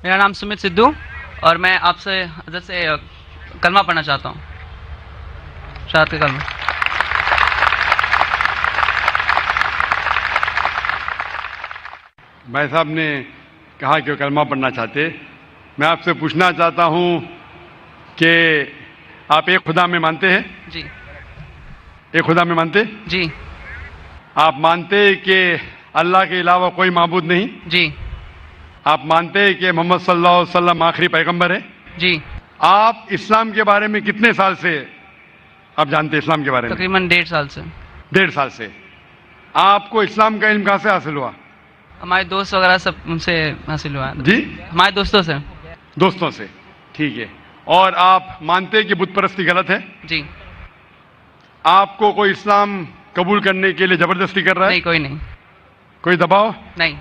میرا نام سمت سدھو اور میں آپ سے حضرت سے کلمہ پڑھنا چاہتا ہوں، شہادت کا کلمہ۔ بھائی صاحب نے کہا کہ وہ کلمہ پڑھنا چاہتے، میں آپ سے پوچھنا چاہتا ہوں کہ آپ ایک خدا میں مانتے ہیں؟ جی ایک خدا میں مانتے؟ جی آپ مانتے کہ اللہ کے علاوہ کوئی معبود نہیں؟ جی آپ مانتے کہ محمد صلی اللہ علیہ وسلم آخری پیغمبر ہے؟ جی آپ اسلام کے بارے میں کتنے سال سے آپ جانتے ہیں اسلام کے بارے میں؟ تقریباً 1.5 سال سے۔ 1.5 سال سے۔ آپ کو اسلام کا علم کہاں سے حاصل ہوا؟ ہمارے دوست وغیرہ سب ان سے حاصل ہوا ہے، جی ہمارے دوستوں سے۔ دوستوں سے، ٹھیک ہے۔ اور آپ مانتے ہیں کہ بت پرستی غلط ہے؟ جی آپ کو کوئی اسلام قبول کرنے کے لیے زبردستی کر رہا ہے؟ نہیں، کوئی نہیں، کوئی دباؤ؟ نہیں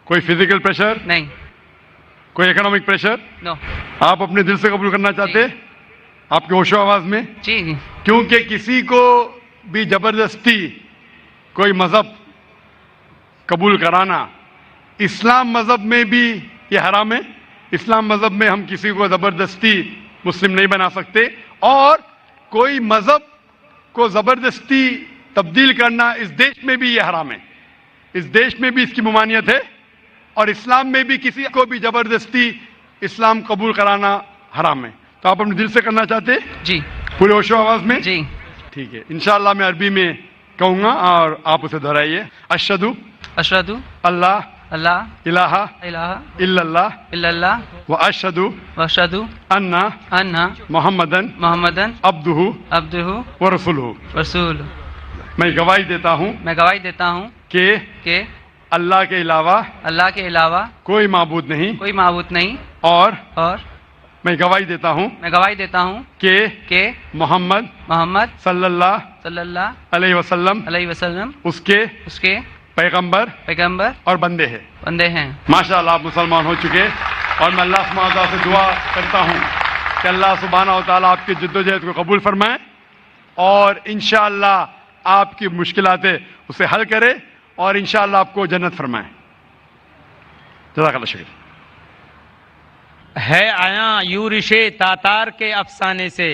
کوئی فزیکل پریشر؟ نہیں، کوئی اکنامک پریشر؟ نو۔ آپ اپنے دل سے قبول کرنا چاہتے ہیں؟ آپ کے ہوش و آواز میں؟ جی جی کیونکہ کسی کو بھی زبردستی کوئی مذہب قبول کرانا اسلام مذہب میں بھی یہ حرام ہے۔ اسلام مذہب میں ہم کسی کو زبردستی مسلم نہیں بنا سکتے، اور کوئی مذہب کو زبردستی تبدیل کرنا اس دیش میں بھی یہ حرام ہے۔ اس دیش میں بھی اس کی ممانعت ہے، اور اسلام میں بھی کسی کو بھی زبردستی اسلام قبول کرانا حرام ہے۔ تو آپ اپنے دل سے کرنا چاہتے ہیں جی پورے ہوش و آواز میں؟ جی ٹھیک ہے، انشاءاللہ میں عربی میں کہوں گا اور آپ اسے دہرائیے۔ اشہدو اشہد اللہ اللہ الہ الہ الا اللہ الا اللہ و اشہدو واشہد ان ان محمدن محمدن عبدہ عبدہ و رسولہ۔ رسول۔ میں گواہی دیتا ہوں میں گواہی دیتا ہوں کہ اللہ کے علاوہ اللہ کے علاوہ کوئی معبود نہیں، کوئی معبود نہیں، اور اور میں گواہی دیتا ہوں میں گواہی دیتا ہوں کہ محمد محمد صلی اللہ صلی اللہ علیہ وسلم علیہ وسلم اس کے پیغمبر پیغمبر اور بندے ہیں۔ بندے ہیں۔ ماشاءاللہ آپ مسلمان ہو چکے، اور میں اللہ سبحانہ وتعالیٰ سے دعا کرتا ہوں کہ اللہ سبحانہ وتعالیٰ آپ کی جدوجہد کو قبول فرمائے، اور انشاءاللہ آپ کی مشکلات اسے حل کرے، اور انشاءاللہ آپ کو جنت فرمائے۔ جزاک اللہ شکریہ۔ ہے آیاں یورش تاتار کے افسانے سے،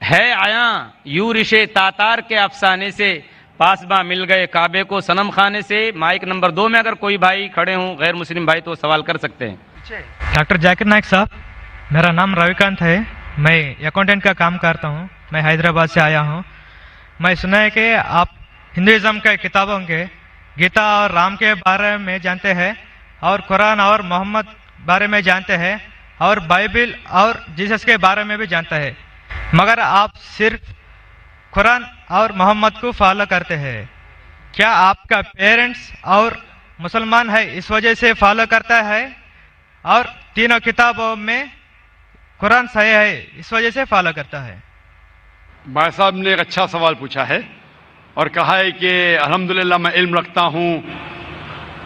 ہے آیاں یورش تاتار کے افسانے سے، پاسباں مل گئے کعبے کو صنم خانے سے۔ مائک نمبر 2 میں اگر کوئی بھائی کھڑے ہوں غیر مسلم بھائی تو سوال کر سکتے ہیں۔ ڈاکٹر ذاکر نائک صاحب، میرا نام رویکانت ہے، میں اکاؤنٹنٹ کا کام کرتا ہوں، میں حیدرآباد سے آیا ہوں۔ میں سنا ہے کہ آپ ہندوازم کے کتابوں کے گیتا اور رام کے بارے میں جانتے ہیں، اور قرآن اور محمد بارے میں جانتے ہیں، اور بائبل اور جیسس کے بارے میں بھی جانتے ہیں، مگر آپ صرف قرآن اور محمد کو فالو کرتے ہیں۔ کیا آپ کا پیرنٹس اور مسلمان ہے اس وجہ سے فالو کرتا ہے، اور تینوں کتابوں میں قرآن صحیح ہے اس وجہ سے فالو کرتا ہے؟ بھائی صاحب نے ایک اچھا سوال پوچھا ہے، اور کہا ہے کہ الحمدللہ میں علم رکھتا ہوں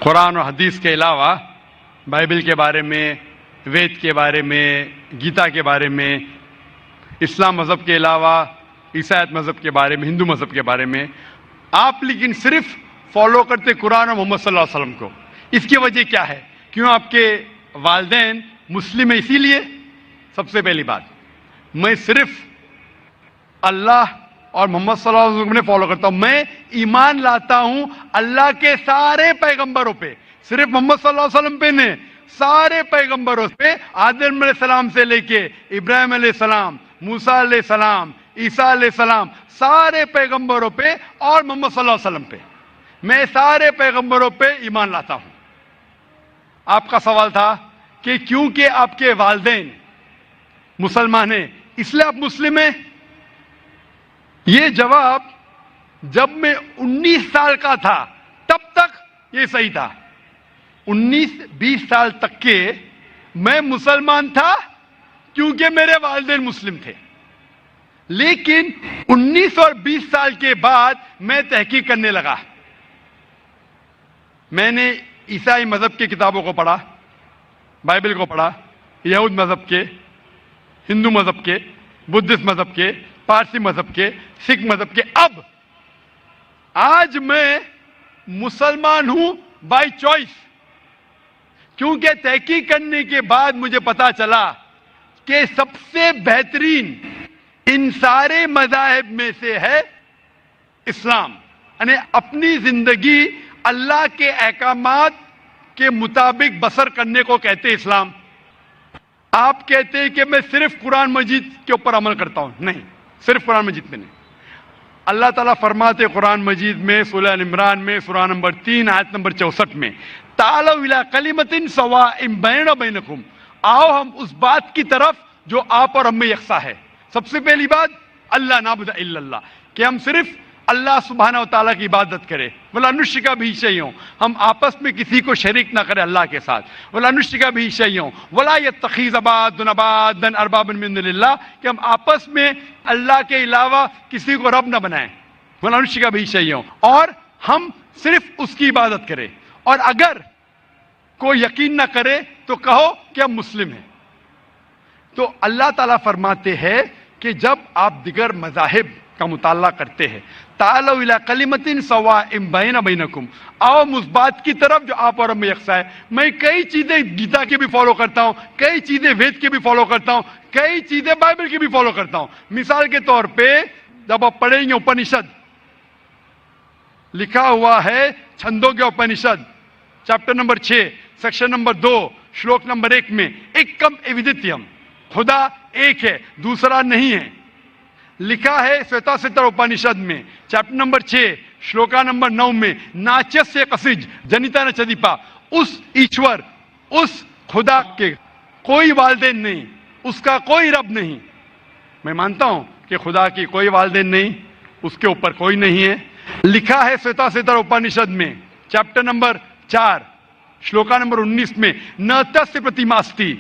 قرآن اور حدیث کے علاوہ، بائبل کے بارے میں، وید کے بارے میں، گیتا کے بارے میں، اسلام مذہب کے علاوہ عیسائیت مذہب کے بارے میں، ہندو مذہب کے بارے میں۔ آپ لیکن صرف فالو کرتے قرآن اور محمد صلی اللہ علیہ وسلم کو، اس کی وجہ کیا ہے؟ کیوں آپ کے والدین مسلم ہیں اسی لیے؟ سب سے پہلی بات، میں صرف اللہ اور محمد صلی اللہ علیہ وسلم نے فالو کرتا ہوں، میں ایمان لاتا ہوں اللہ کے سارے پیغمبروں پہ، صرف محمد صلی اللہ علیہ وسلم پہ نہیں، سارے پیغمبروں پہ، آدم علیہ السلام سے لے کے ابراہیم علیہ السلام، موسیٰ علیہ السلام، عیسیٰ علیہ السلام، سارے پیغمبروں پہ، اور محمد صلی اللہ علیہ وسلم پہ، میں سارے پیغمبروں پہ ایمان لاتا ہوں۔ آپ کا سوال تھا کہ کیونکہ آپ کے والدین مسلمان ہیں اس لیے آپ مسلم ہیں؟ یہ جواب جب میں 19 سال کا تھا تب تک یہ صحیح تھا۔ 19-20 سال تک کے میں مسلمان تھا کیونکہ میرے والدین مسلم تھے، لیکن 19 اور 20 سال کے بعد میں تحقیق کرنے لگا۔ میں نے عیسائی مذہب کی کتابوں کو پڑھا، بائبل کو پڑھا، یہود مذہب کے، ہندو مذہب کے، بدھسٹ مذہب کے، پارسی مذہب کے، سکھ مذہب کے۔ اب آج میں مسلمان ہوں بائی چوائس، کیونکہ تحقیق کرنے کے بعد مجھے پتا چلا کہ سب سے بہترین ان سارے مذاہب میں سے ہے اسلام. یعنی اپنی زندگی اللہ کے احکامات کے مطابق بسر کرنے کو کہتے اسلام. آپ کہتے ہیں کہ میں صرف قرآن مجید کے اوپر عمل کرتا ہوں. نہیں, صرف قرآن مجید میں نہیں. اللہ تعالیٰ فرماتے قرآن مجید میں سورہ عمران میں سورہ نمبر 3 آیت نمبر 64 میں تعالوا الی کلمۃ سواء بیننا و بینکم, آؤ ہم اس بات کی طرف جو آپ اور ہم میں یکساں ہے. سب سے پہلی بات اللہ نعبد الا اللہ, کہ ہم صرف اللہ سبحانہ و تعالیٰ کی عبادت کرے. ولا نشرک بہ شیئا, ہم آپس میں کسی کو شریک نہ کرے اللہ کے ساتھ. ولا نشرک بہ شیئا ولا یتخذ بعضنا بعضا اربابا من دون اللہ, کہ ہم آپس میں اللہ کے علاوہ کسی کو رب نہ بنائیں. ولا نشرک بہ شیئا, اور ہم صرف اس کی عبادت کریں. اور اگر کوئی یقین نہ کرے تو کہو کہ ہم مسلم ہیں. تو اللہ تعالیٰ فرماتے ہیں کہ جب آپ دیگر مذاہب کا مطالعہ کرتے ہیں, تعالوا الی کلمۃ سواء بیننا و بینکم, آؤ اس بات کی طرف جو آپ اور ہم میں یکساں ہے. میں کئی چیزیں گیتا کی بھی فالو کرتا ہوں, کئی چیزیں وید کی بھی فالو کرتا ہوں, کئی چیزیں بائبل کی بھی فالو کرتا ہوں. مثال کے طور پہ جب آپ پڑھیں گے اپنشد, لکھا ہوا ہے چھندوں کے Upanishad chapter number 6 section number 2 شلوک نمبر 1 میں ایکم ایودتیم, خدا ایک ہے دوسرا نہیں ہے. لکھا ہے سویتا ستر اپنشد میں چیپٹر نمبر 6 شلوکا نمبر 9 میں ناچس سے قصج جنیتا نچدیپا, اس ایشور اس خدا کے کوئی والدین نہیں, اس کا کوئی رب نہیں. میں مانتا ہوں کہ خدا کی کوئی والدین نہیں, اس کے اوپر کوئی نہیں ہے. لکھا ہے سویتا ستر اپنشد میں چیپٹر نمبر 4 شلوکا نمبر 19 میں نہ تس پرتیماستی,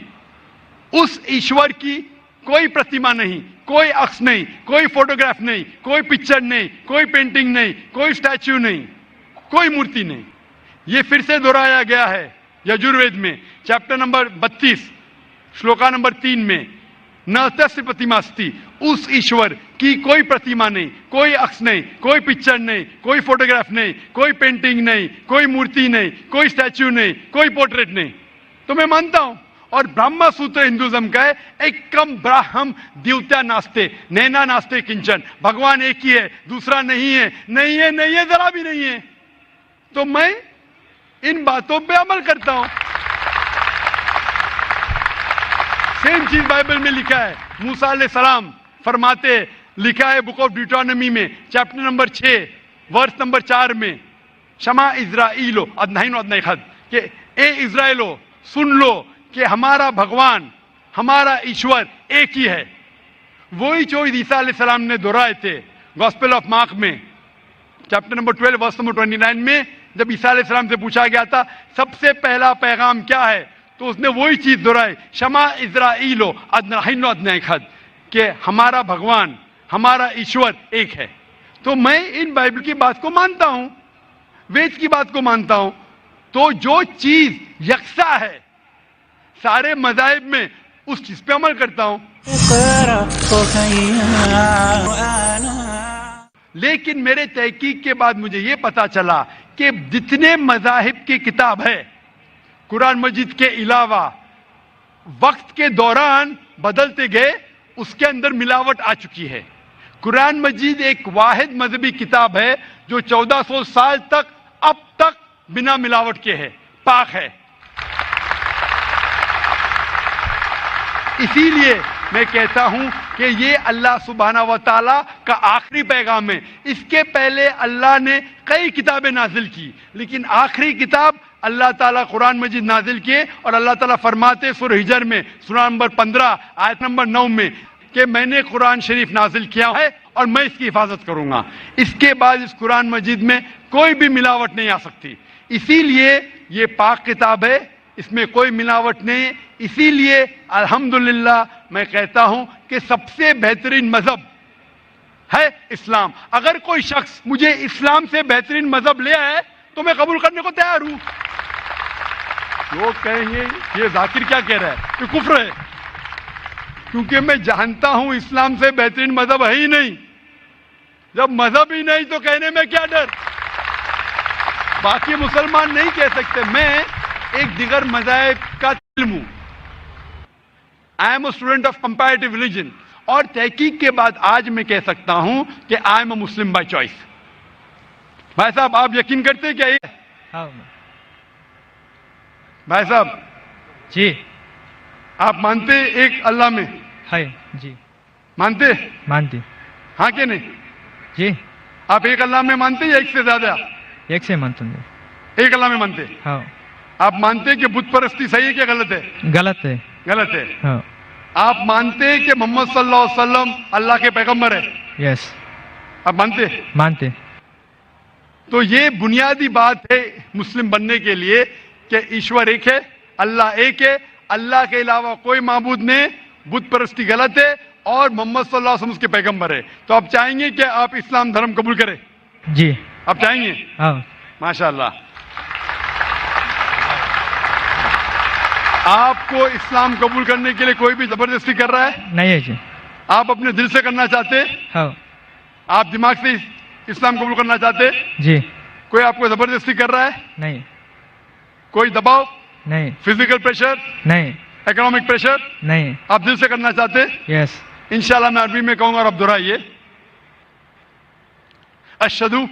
اس ایشور کی کوئی پرتیما نہیں, کوئی عکس نہیں, کوئی فوٹوگراف نہیں, کوئی پکچر نہیں, کوئی پینٹنگ نہیں, کوئی اسٹیچو نہیں, کوئی مورتی نہیں. یہ پھر سے دہرایا گیا ہے یجوروید میں چیپٹر نمبر 32 شلوکا نمبر 3 میں نہ تس پرتیماستی, اس ایشور کی کوئی پرتیما نہیں, کوئی عکس نہیں, کوئی پکچر نہیں, کوئی فوٹوگراف نہیں, کوئی پینٹنگ نہیں, کوئی مورتی نہیں, کوئی اسٹیچو نہیں, کوئی پورٹریٹ نہیں. تو میں مانتا ہوں. اور برہما سوتر ہندوازم کا ہے ایکم براہم دیوتا ناستے نینا ناستے کنچن, بھگوان ایک ہی ہے دوسرا نہیں ہے, نہیں ہے, نہیں ہے, ذرا بھی نہیں ہے. تو میں ان باتوں پہ عمل کرتا ہوں. سیم چیز بائبل میں لکھا ہے. موسیٰ علیہ السلام فرماتے, لکھا ہے بک آف ڈیوٹرانومی میں چیپٹر نمبر 6 ورس نمبر 4 میں شما اسرائیلو ادنائن ادنائی خد, کہ اے اسرائیلو سن لو کہ ہمارا بھگوان ہمارا ایشور ایک ہی ہے. وہی چیز عیسیٰ علیہ السلام نے دہرائے تھے گاسپل آف مارک میں چیپٹر نمبر 12 ورس نمبر 29 میں. جب عیسیٰ علیہ السلام سے پوچھا گیا تھا سب سے پہلا پیغام کیا ہے, تو اس نے وہی چیز دہرائی, شما اسرائیلو ادنائن ادنائی خد, کہ ہمارا بھگوان ہمارا ایشور ایک ہے. تو میں ان بائبل کی بات کو مانتا ہوں, وید کی بات کو مانتا ہوں. تو جو چیز یکساں ہے سارے مذاہب میں, اس چیز پہ عمل کرتا ہوں. لیکن میرے تحقیق کے بعد مجھے یہ پتا چلا کہ جتنے مذاہب کی کتاب ہے قرآن مجید کے علاوہ وقت کے دوران بدلتے گئے, اس کے اندر ملاوٹ آ چکی ہے. قرآن مجید ایک واحد مذہبی کتاب ہے جو 1400 سال تک اب تک بنا ملاوٹ کے ہے, پاک ہے. اسی لیے میں کہتا ہوں کہ یہ اللہ سبحانہ و تعالیٰ کا آخری پیغام ہے. اس کے پہلے اللہ نے کئی کتابیں نازل کی, لیکن آخری کتاب اللہ تعالیٰ قرآن مجید نازل کیے. اور اللہ تعالیٰ فرماتے سورہ ہجر میں سورہ نمبر 15 آیت نمبر 9 میں کہ میں نے قرآن شریف نازل کیا ہے اور میں اس کی حفاظت کروں گا. اس کے بعد اس قرآن مجید میں کوئی بھی ملاوٹ نہیں آ سکتی. اسی لیے یہ پاک کتاب ہے, اس میں کوئی ملاوٹ نہیں. اسی لیے الحمدللہ میں کہتا ہوں کہ سب سے بہترین مذہب ہے اسلام. اگر کوئی شخص مجھے اسلام سے بہترین مذہب لے آئے تو میں قبول کرنے کو تیار ہوں. لوگ کہیں گے یہ ذاکر کیا کہہ رہا ہے, یہ کفر ہے. کیونکہ میں جانتا ہوں اسلام سے بہترین مذہب ہے ہی نہیں. جب مذہب ہی نہیں تو کہنے میں کیا ڈر. باقی مسلمان نہیں کہہ سکتے. میں ایک دیگر مذاہب کا علم ہوں. I am a student of comparative religion, اور تحقیق کے بعد آج میں کہہ سکتا ہوں کہ I am a Muslim by choice. بھائی صاحب آپ یقین کرتے ہیں کیا یہ؟ ہاں بھائی صاحب جی آپ مانتے ایک اللہ میں؟ ہے جی مانتے؟ مانتی ہاں کہ نہیں؟ جی آپ ایک اللہ میں مانتے یا ایک سے زیادہ؟ ایک سے مانتے ایک اللہ میں مانتے. ہاں آپ مانتے کہ بت پرستی صحیح ہے کہ غلط ہے؟ غلط ہے غلط ہے. ہاں آپ مانتے کہ محمد صلی اللہ علیہ وسلم اللہ کے پیغمبر ہے؟ یس آپ مانتے؟ مانتے تو یہ بنیادی بات ہے مسلم بننے کے لیے کہ ایشور ایک ہے, اللہ ایک ہے, اللہ کے علاوہ کوئی معبود نہیں, بت پرستی غلط ہے, اور محمد صلی اللہ علیہ وسلم اس کے پیغمبر ہے. تو آپ چاہیں گے کہ آپ اسلام دھرم قبول کریں؟ جی آپ چاہیں گے؟ ہاں ماشاءاللہ. آپ کو اسلام قبول کرنے کے لیے کوئی بھی زبردستی کر رہا ہے؟ نہیں ہے جی آپ اپنے دل سے کرنا چاہتے؟ ہاں آپ دماغ سے اسلام قبول کرنا چاہتے؟ جی کوئی آپ کو زبردستی کر رہا ہے؟ نہیں کوئی دباؤ, نہیں فزیکل پریشر, نہیں اکنامک پریشر, نہیں آپ دل سے کرنا چاہتے؟ یس انشاءاللہ میں عربی میں کہوں گا اور آپ دہرائیے. اشہدو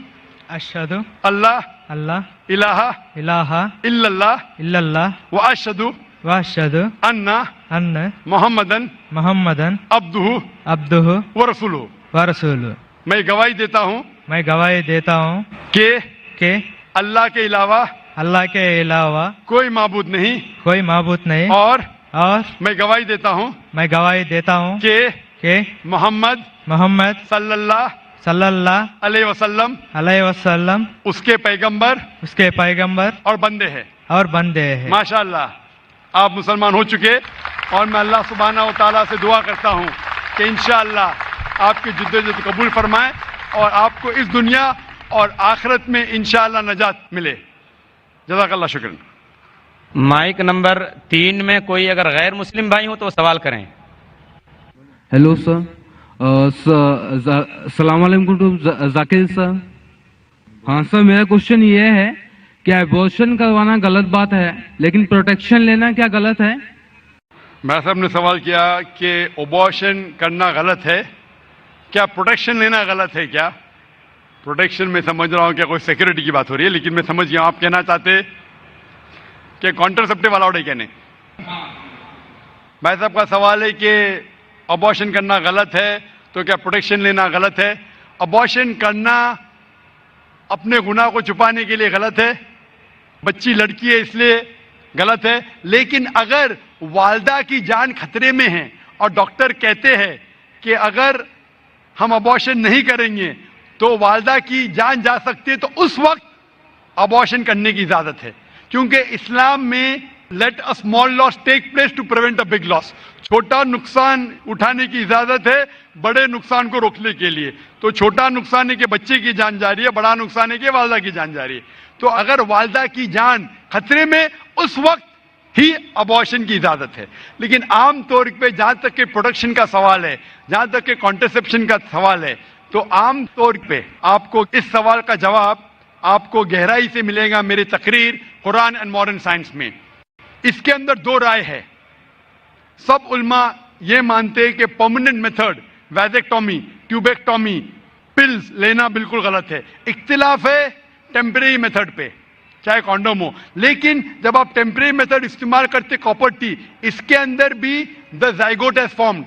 اشہد اللہ اللہ الہ الہ الا اللہ الا اللہ واشہدو واشہد ان ان محمدن محمدن عبدہ عبدہ ورسولہ. ورسولہ. میں گواہی دیتا ہوں میں گواہی دیتا ہوں کہ اللہ کے علاوہ اللہ کے علاوہ کوئی معبود نہیں, کوئی معبود نہیں, اور اور میں گواہی دیتا ہوں میں گواہی دیتا ہوں کہ محمد صلی اللہ صلی اللہ علیہ وسلم علیہ وسلم اس کے پیغمبر اس کے پیغمبر اور بندے ہیں. اور بندے ہیں. ماشاءاللہ آپ مسلمان ہو چکے, اور میں اللہ سبحانہ و تعالیٰ سے دعا کرتا ہوں کہ انشاءاللہ آپ کی جدوجہد قبول فرمائے اور آپ کو اس دنیا اور آخرت میں انشاءاللہ نجات ملے. جزاک اللہ شکرا. مائک نمبر 3 میں کوئی اگر غیر مسلم بھائی ہو تو وہ سوال کریں. ہیلو سر, السلام علیکم ٹو ذاکر سر. ہاں سر, میرا کوشچن یہ ہے کہ ایبورشن کروانا غلط بات ہے, لیکن پروٹیکشن لینا کیا غلط ہے؟ میں صاحب نے سوال کیا کہ ابورشن کرنا غلط ہے, کیا پروٹیکشن لینا غلط ہے کیا؟ پروٹیکشن میں سمجھ رہا ہوں کہ کوئی سیکورٹی کی بات ہو رہی ہے, لیکن میں سمجھ گیا آپ کہنا چاہتے کہ کانٹرسیپٹیو الاؤڈ ہے کہنے. بھائی صاحب کا سوال ہے کہ ابورشن کرنا غلط ہے تو کیا پروٹیکشن لینا غلط ہے؟ ابورشن کرنا اپنے گناہ کو چھپانے کے لیے غلط ہے, بچی لڑکی ہے اس لیے غلط ہے, لیکن اگر والدہ کی جان خطرے میں ہے اور ڈاکٹر کہتے ہیں کہ اگر ہم ابورشن نہیں کریں گے تو والدہ کی جان جا سکتی ہے, تو اس وقت ابورشن کرنے کی اجازت ہے, کیونکہ اسلام میں let a small loss take place to prevent a big loss. چھوٹا نقصان اٹھانے کی اجازت ہے بڑے نقصان کو روکنے کے لیے. تو چھوٹا نقصان ہے کہ بچے کی جان جا رہی ہے, بڑا نقصان ہے کہ والدہ کی جان جا رہی ہے. تو اگر والدہ کی جان خطرے میں, اس وقت ہی ابورشن کی اجازت ہے. لیکن عام طور پہ جہاں تک کہ پروٹیکشن کا سوال ہے, جہاں تک کہ کانٹرسیپشن کا سوال ہے, تو عام طور پہ آپ کو اس سوال کا جواب آپ کو گہرائی سے ملے گا میری تقریر قرآن اینڈ ماڈرن سائنس میں. اس کے اندر دو رائے ہے. سب علماء یہ مانتے ہیں کہ پرماننٹ میتھڈ ویزیکٹومی, ٹیوبیکٹومی, پلز لینا بالکل غلط ہے. اختلاف ہے ٹیمپریری میتھڈ پہ, چاہے کانڈوم ہو. لیکن جب آپ ٹیمپریری میتھڈ استعمال کرتے کاپر ٹی, اس کے اندر بھی دا زائگوٹ ہیز فارمڈ,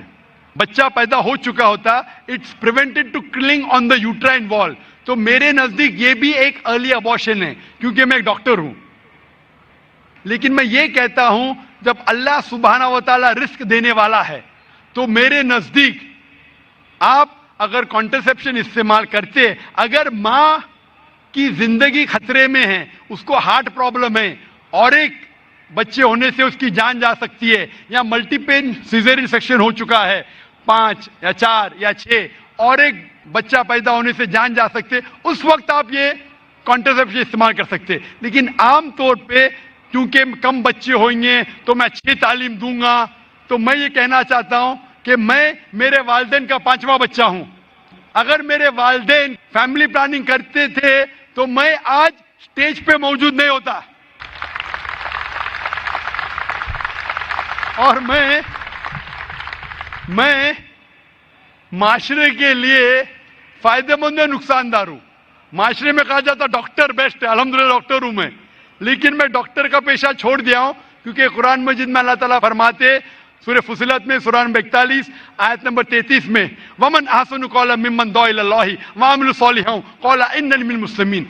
بچہ پیدا ہو چکا ہوتا, اٹس پریونٹڈ ٹو کلنگ آن دا یوٹرائن وال. تو میرے نزدیک یہ بھی ایک ارلی ابورشن ہے, کیونکہ میں ایک ڈاکٹر ہوں. لیکن میں یہ کہتا ہوں جب اللہ سبحانہ و تعالیٰ رزق دینے والا ہے, تو میرے نزدیک آپ اگر کانٹرسیپشن استعمال کرتے, اگر ماں کی زندگی خطرے میں ہے, اس کو ہارٹ پرابلم ہے اور ایک بچے ہونے سے اس کی جان جا سکتی ہے, یا ملٹیپل سیزیرین سیکشن ہو چکا ہے 5 یا 4 یا 6, اور ایک بچہ پیدا ہونے سے جان جا سکتے, اس وقت آپ یہ کانٹرسیپشن استعمال کر سکتے. لیکن عام طور پہ کیونکہ کم بچے ہوئیں گے تو میں اچھی تعلیم دوں گا, تو میں یہ کہنا چاہتا ہوں کہ میں میرے والدین کا 5واں بچہ ہوں. اگر میرے والدین فیملی پلاننگ کرتے تھے تو میں آج اسٹیج پہ موجود نہیں ہوتا. اور میں معاشرے کے لیے فائدہ مند یا نقصان دار ہوں. معاشرے میں کہا جاتا ڈاکٹر بیسٹ ہے, الحمدللہ ڈاکٹر ہوں میں, لیکن میں ڈاکٹر کا پیشہ چھوڑ دیا ہوں کیونکہ قرآن مجید میں اللہ تعالیٰ فرماتے سورہ فصلت میں سورہ نمبر 41 آیت نمبر 33 میں وَمَنْ أَحْسَنُ قَوْلًا مِمَّنْ دَعَا إِلَى اللَّهِ وَعَمِلَ صَالِحًا قَالَ إِنَّنِي مِنَ الْمُسْلِمِينَ,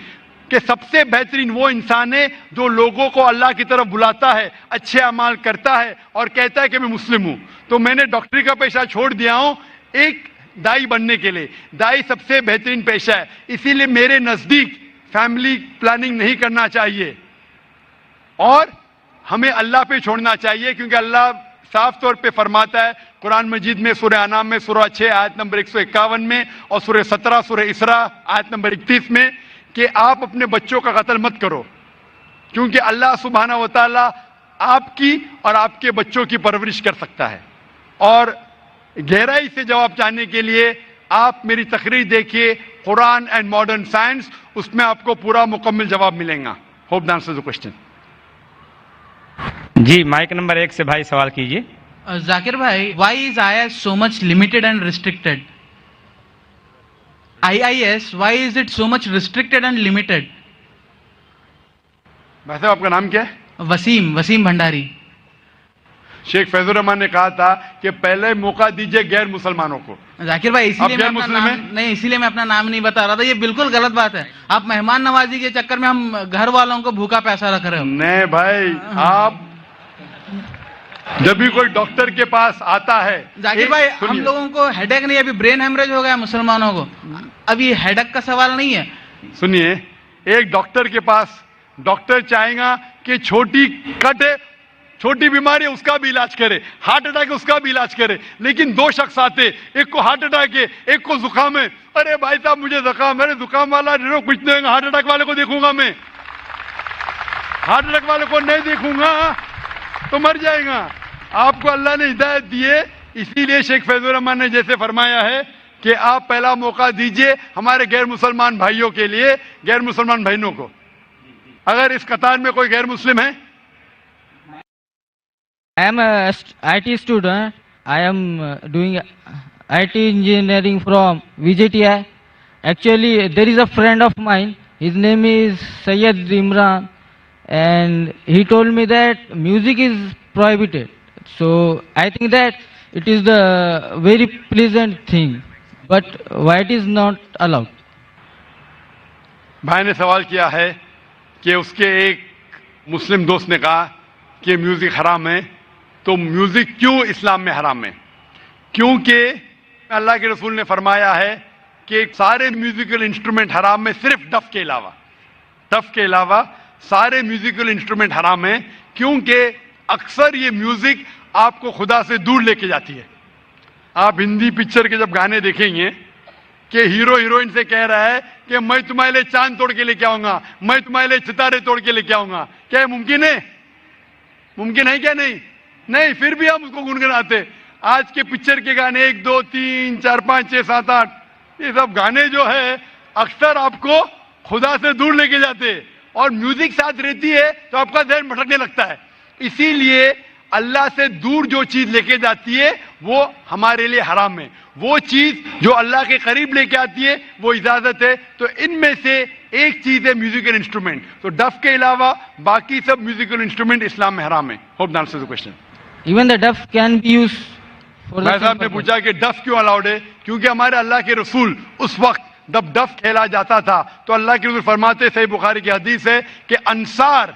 کہ سب سے بہترین وہ انسان ہے جو لوگوں کو اللہ کی طرف بلاتا ہے, اچھے اعمال کرتا ہے اور کہتا ہے کہ میں مسلم ہوں. تو میں نے ڈاکٹری کا پیشہ چھوڑ دیا ہوں ایک دائی بننے کے لیے. دائی سب سے بہترین پیشہ ہے, اسی لیے میرے نزدیک فیملی پلاننگ نہیں کرنا چاہیے اور ہمیں اللہ پہ چھوڑنا چاہیے, کیونکہ اللہ صاف طور پہ فرماتا ہے قرآن مجید میں سورہ انعام میں سورہ 6 آیت نمبر 151 میں اور سورہ 17 سورہ اسراء آیت نمبر 31 میں کہ آپ اپنے بچوں کا قتل مت کرو, کیونکہ اللہ سبحانہ و تعالیٰ آپ کی اور آپ کے بچوں کی پرورش کر سکتا ہے. اور گہرائی سے جواب چاہنے کے لیے آپ میری تقریر دیکھیے قرآن اینڈ ماڈرن سائنس, اس میں آپ کو پورا مکمل جواب ملے گا. Hope that answers the question. جی مائک نمبر 1 سے بھائی سوال کیجیے. ذاکر بھائی, why is I S so much limited and restricted? IIS, why is it so much restricted and limited? بھائی صاحب آپ کا نام کیا ہے؟ وسیم بھنڈاری. شیخ فیض الرحمان نے کہا تھا کہ پہلے موقع دیجئے غیر مسلمانوں کو. ذاکر بھائی اسی لیے میں اپنا نام نہیں بتا رہا تھا, یہ بالکل غلط بات ہے. آپ مہمان نوازی کے چکر میں ہم گھر والوں کو بھوکا پیسہ رکھ رہے ہو. نہیں بھائی, آپ جب بھی کوئی ڈاکٹر کے پاس آتا ہے. ذاکر بھائی ہم لوگوں کو ہیڈ ایک نہیں, ابھی برین ہیمریج ہو گیا مسلمانوں کو, اب یہ ہیڈ ایک کا سوال نہیں ہے. سنیے, ایک ڈاکٹر کے پاس ڈاکٹر چاہے گا کہ چھوٹی کٹ ہے, چھوٹی بیماری ہے اس کا بھی علاج کرے, ہارٹ اٹیک ہے اس کا بھی علاج کرے, لیکن دو شخص آتے, ایک کو ہارٹ اٹیک ہے ایک کو زکام ہے. ارے بھائی صاحب مجھے زکام, میرے زکام والا کچھ نہیں, ہارٹ اٹیک والے کو دیکھوں گا میں, ہارٹ اٹیک والے کو نہیں دیکھوں گا تو مر جائے گا. آپ کو اللہ نے ہدایت دی ہے, اسی لیے شیخ فیض الرحمان نے جیسے فرمایا ہے کہ آپ پہلا موقع دیجئے ہمارے غیر مسلمان بھائیوں کے لیے, غیر مسلمان بہنوں کو. اگر اس قطار میں کوئی غیر مسلم ہے. I am a IT student. I am doing IT engineering from VJTI. Actually, there is a friend of mine. His name is Sayyid Imran, and he told me that music is prohibited. So I think that it is the very pleasant thing, but why it is not allowed? بھائی نے سوال کیا ہے کہ اس کے ایک مسلم دوست نے کہا کہ میوزک حرام ہے, تو میوزک کیوں اسلام میں حرام ہے؟ کیونکہ اللہ کے رسول نے فرمایا ہے کہ سارے میوزیکل انسٹرومنٹ حرام ہے صرف ڈف کے علاوہ. ڈف کے علاوہ سارے میوزیکل انسٹرومنٹ حرام ہیں, کیونکہ اکثر یہ میوزک آپ کو خدا سے دور لے کے جاتی ہے. آپ ہندی پکچر کے جب گانے دیکھیں گے کہ ہیرو ہیروئن سے کہہ رہا ہے کہ میں تمہارے لیے چاند توڑ کے لے کے آؤں گا, میں تمہارے لیے ستارے توڑ کے لے کے آؤں گا, کیا یہ ممکن ہے؟ ممکن ہے کیا؟ نہیں نہیں, پھر بھی ہم اس کو گنگناتے. آج کے پکچر کے گانے 1 2 3 4 5 6 7 8 یہ سب گانے جو ہے اکثر آپ کو خدا سے دور لے کے جاتے, اور میوزک ساتھ رہتی ہے تو آپ کا ذہن بھٹکنے لگتا ہے. اسی لیے اللہ سے دور جو چیز لے کے جاتی ہے وہ ہمارے لیے حرام ہے. وہ چیز جو اللہ کے قریب لے کے آتی ہے وہ اجازت ہے. تو ان میں سے ایک چیز ہے میوزیکل انسٹرومنٹ. تو ڈف کے علاوہ باقی سب میوزیکل انسٹرومنٹ اسلام میں حرام ہے. Hope that answers the question. Even the duff can be used for the بھائی صاحب same نے purpose. پوچھا کہ ڈف کیوں الاؤڈ ہے؟ کیونکہ ہمارے اللہ کے رسول اس وقت جب ڈف کھیلا جاتا تھا تو اللہ کے رسول فرماتے, صحیح بخاری کی حدیث ہے کہ انصار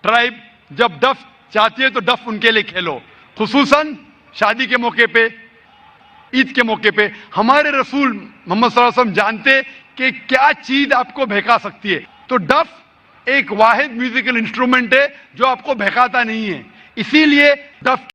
ٹرائب جب ڈف چاہتی ہے تو ڈف ان کے لیے کھیلو, خصوصاً شادی کے موقع پہ, عید کے موقع پہ. ہمارے رسول محمد صلی اللہ علیہ وسلم جانتے کہ کیا چیز آپ کو بہکا سکتی ہے. تو ڈف ایک واحد میوزیکل انسٹرومنٹ ہے جو آپ کو بہکاتا نہیں ہے, اسی لیے ڈف